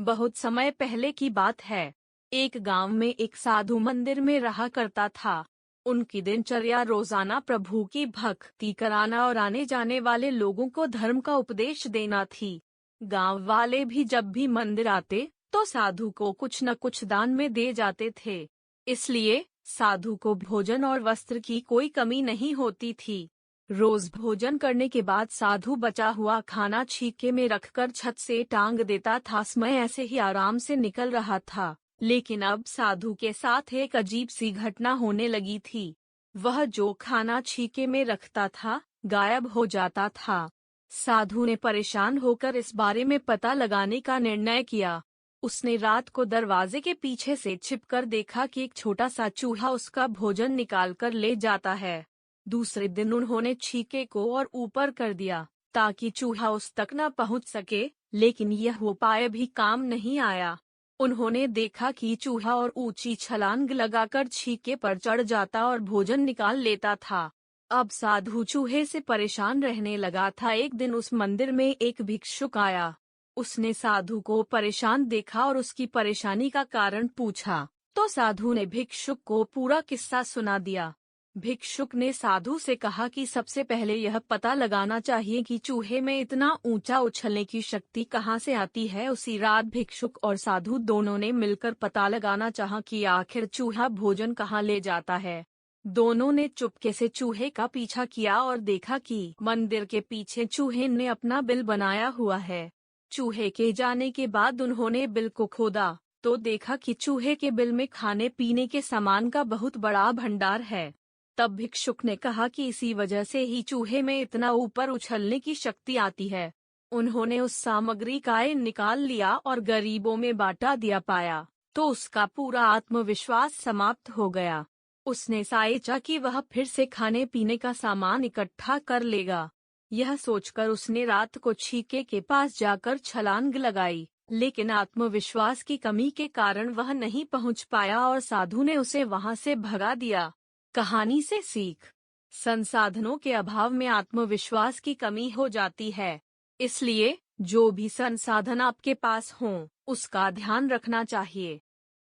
बहुत समय पहले की बात है। एक गांव में एक साधु मंदिर में रहा करता था। उनकी दिनचर्या रोजाना प्रभु की भक्ति कराना और आने जाने वाले लोगों को धर्म का उपदेश देना थी। गांव वाले भी जब भी मंदिर आते तो साधु को कुछ न कुछ दान में दे जाते थे। इसलिए साधु को भोजन और वस्त्र की कोई कमी नहीं होती थी। रोज भोजन करने के बाद साधु बचा हुआ खाना छीके में रखकर छत से टांग देता था। समय ऐसे ही आराम से निकल रहा था, लेकिन अब साधु के साथ एक अजीब सी घटना होने लगी थी। वह जो खाना छीके में रखता था, गायब हो जाता था। साधु ने परेशान होकर इस बारे में पता लगाने का निर्णय किया। उसने रात को दरवाजे के पीछे से छिपकर देखा कि एक छोटा सा चूहा उसका भोजन निकाल कर ले जाता है। दूसरे दिन उन्होंने छीके को और ऊपर कर दिया ताकि चूहा उस तक न पहुंच सके, लेकिन यह उपाय भी काम नहीं आया। उन्होंने देखा कि चूहा और ऊंची छलांग लगाकर छीके पर चढ़ जाता और भोजन निकाल लेता था। अब साधु चूहे से परेशान रहने लगा था। एक दिन उस मंदिर में एक भिक्षुक आया। उसने साधु को परेशान देखा और उसकी परेशानी का कारण पूछा, तो साधु ने भिक्षुक को पूरा किस्सा सुना दिया। भिक्षुक ने साधु से कहा कि सबसे पहले यह पता लगाना चाहिए कि चूहे में इतना ऊंचा उछलने की शक्ति कहाँ से आती है। उसी रात भिक्षुक और साधु दोनों ने मिलकर पता लगाना चाहा कि आखिर चूहा भोजन कहाँ ले जाता है। दोनों ने चुपके से चूहे का पीछा किया और देखा कि मंदिर के पीछे चूहे ने अपना बिल बनाया हुआ है। चूहे के जाने के बाद उन्होंने बिल को खोदा तो देखा कि चूहे के बिल में खाने पीने के सामान का बहुत बड़ा भंडार है। तब भिक्षुक ने कहा कि इसी वजह से ही चूहे में इतना ऊपर उछलने की शक्ति आती है। उन्होंने उस सामग्री का निकाल लिया और गरीबों में बांटा दिया। पाया तो उसका पूरा आत्मविश्वास समाप्त हो गया। उसने सोचा कि वह फिर से खाने पीने का सामान इकट्ठा कर लेगा। यह सोचकर उसने रात को छीके के पास जाकर छलांग लगाई, लेकिन आत्मविश्वास की कमी के कारण वह नहीं पहुंच पाया और साधु ने उसे वहां से भगा दिया। कहानी से सीख: संसाधनों के अभाव में आत्मविश्वास की कमी हो जाती है। इसलिए जो भी संसाधन आपके पास हों, उसका ध्यान रखना चाहिए।